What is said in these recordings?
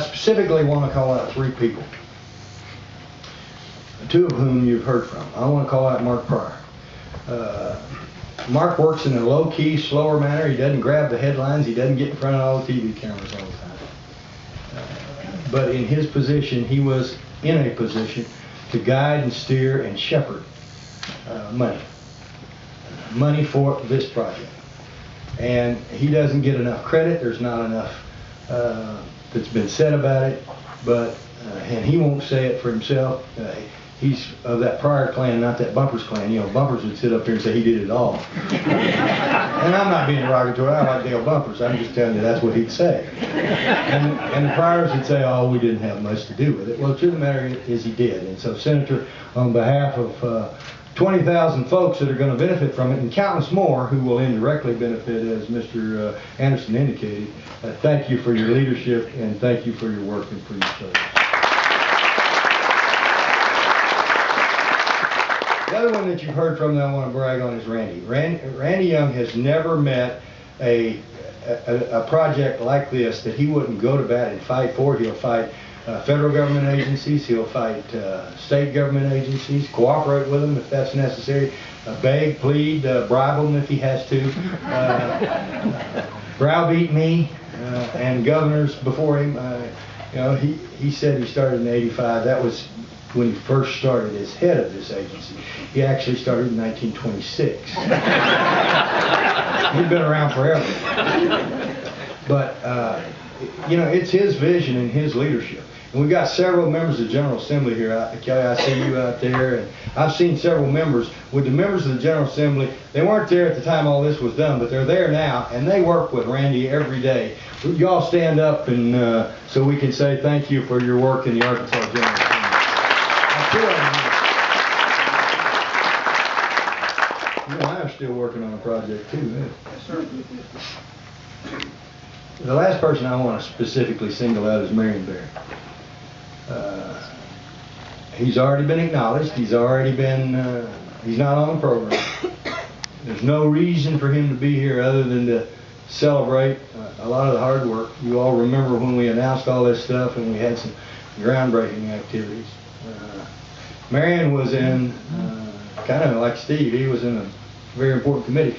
specifically want to call out 3 people, 2 of whom you've heard from. I want to call out Mark Pryor. Mark works in a low-key, slower manner. He doesn't grab the headlines. He doesn't get in front of all the TV cameras all the time. But in his position, he was in a position to guide and steer and shepherd money for this project. And he doesn't get enough credit. There's not enough that's been said about it, but and he won't say it for himself. He's of that Pryor clan, not that Bumpers clan. You know, Bumpers would sit up here and say he did it all. And I'm not being derogatory. I like Dale Bumpers. I'm just telling you that's what he'd say. And the Pryors would say, oh, we didn't have much to do with it. Well, the truth of the matter is he did. And so, Senator, on behalf of 20,000 folks that are going to benefit from it, and countless more who will indirectly benefit, as Mr. Anderson indicated, thank you for your leadership, and thank you for your work and for your service. The other one that you've heard from that I want to brag on is Randy. Randy Young has never met a project like this that he wouldn't go to bat and fight for. He'll fight federal government agencies, he'll fight state government agencies, cooperate with them if that's necessary, beg, plead, bribe them if he has to, browbeat me and governors before him. You know, he said he started in '85. That was when he first started as head of this agency. He actually started in 1926. He'd been around forever. But, you know, it's his vision and his leadership. And we've got several members of the General Assembly here. Kelly, I see you out there, and I've seen several members. With the members of the General Assembly, they weren't there at the time all this was done, but they're there now, and they work with Randy every day. You all stand up and so we can say thank you for your work in the Arkansas General Assembly. You know, I'm still working on a project too. Yes, sir. The last person I want to specifically single out is Marion Berry. He's already been acknowledged. He's already been, he's not on the program. There's no reason for him to be here other than to celebrate a lot of the hard work. You all remember when we announced all this stuff and we had some groundbreaking activities. Marion was in, kind of like Steve, he was in a very important committee.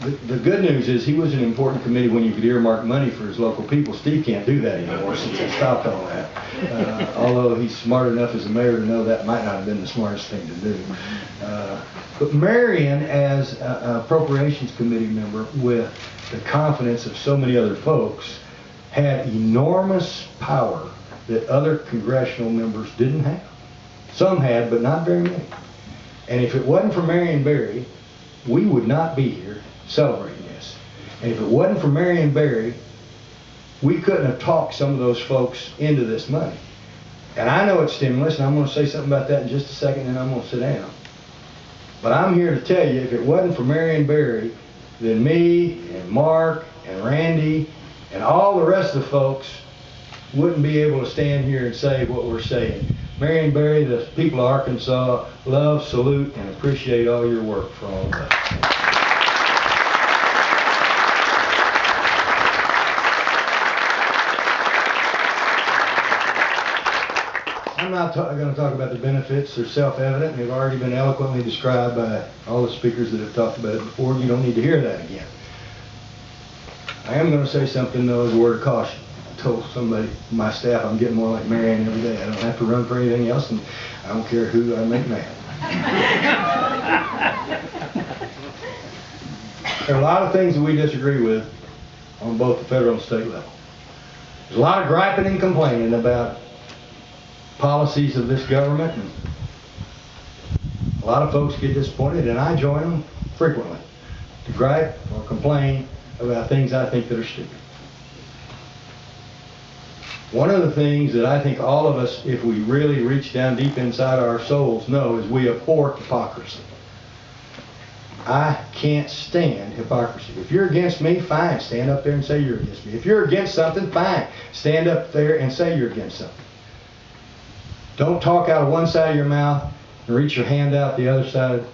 The good news is he was an important committee when you could earmark money for his local people. Steve can't do that anymore since he stopped all that. Although he's smart enough as a mayor to know that might not have been the smartest thing to do. But Marion, as an appropriations committee member with the confidence of so many other folks, had enormous power that other congressional members didn't have. Some had, but not very many. And if it wasn't for Marion Berry, we would not be here celebrating this. And if it wasn't for Marion Berry, we couldn't have talked some of those folks into this money. And I know it's stimulus, and I'm going to say something about that in just a second, and I'm going to sit down. But I'm here to tell you, if it wasn't for Marion Berry, then me and Mark and Randy and all the rest of the folks wouldn't be able to stand here and say what we're saying. Marion Berry, the people of Arkansas love, salute, and appreciate all your work for all of us. I'm not going to talk about the benefits. They're self-evident. They've already been eloquently described by all the speakers that have talked about it before. You don't need to hear that again. I am going to say something, though, as a word of caution. I told somebody, my staff, I'm getting more like Marion every day. I don't have to run for anything else, and I don't care who I make mad. There are a lot of things that we disagree with on both the federal and state level. There's a lot of griping and complaining about policies of this government, and a lot of folks get disappointed, and I join them frequently to gripe or complain about things I think that are stupid. One of the things that I think all of us, if we really reach down deep inside our souls, know is we abhor hypocrisy. I can't stand hypocrisy. If you're against me, fine, stand up there and say you're against me. If you're against something, fine, stand up there and say you're against something. Don't talk out of one side of your mouth and reach your hand out the other side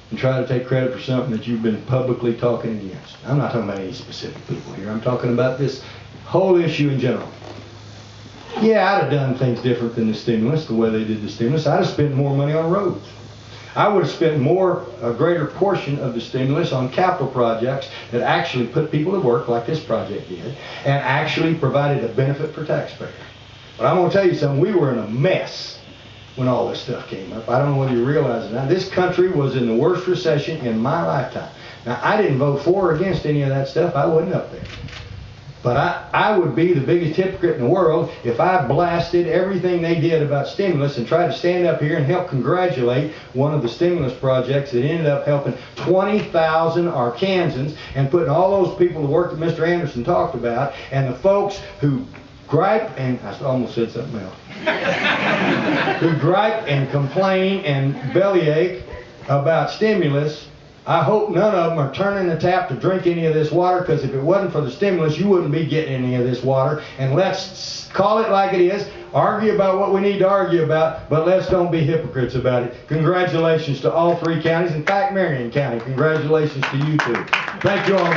and try to take credit for something that you've been publicly talking against. I'm not talking about any specific people here. I'm talking about this whole issue in general. Yeah, I'd have done things different than the stimulus, the way they did the stimulus. I'd have spent more money on roads. I would have spent a greater portion of the stimulus on capital projects that actually put people to work, like this project did, and actually provided a benefit for taxpayers. But I'm going to tell you something, we were in a mess when all this stuff came up. I don't know whether you realize it now. This country was in the worst recession in my lifetime. Now, I didn't vote for or against any of that stuff. I wasn't up there. But I would be the biggest hypocrite in the world if I blasted everything they did about stimulus and tried to stand up here and help congratulate one of the stimulus projects that ended up helping 20,000 Arkansans and putting all those people to work that Mr. Anderson talked about, and the folks who gripe, and I almost said something else, who gripe and complain and bellyache about stimulus. I hope none of them are turning the tap to drink any of this water, because if it wasn't for the stimulus, you wouldn't be getting any of this water. And let's call it like it is, argue about what we need to argue about, but let's don't be hypocrites about it. Congratulations to all 3 counties. In fact, Marion County, congratulations to you too. Thank you all.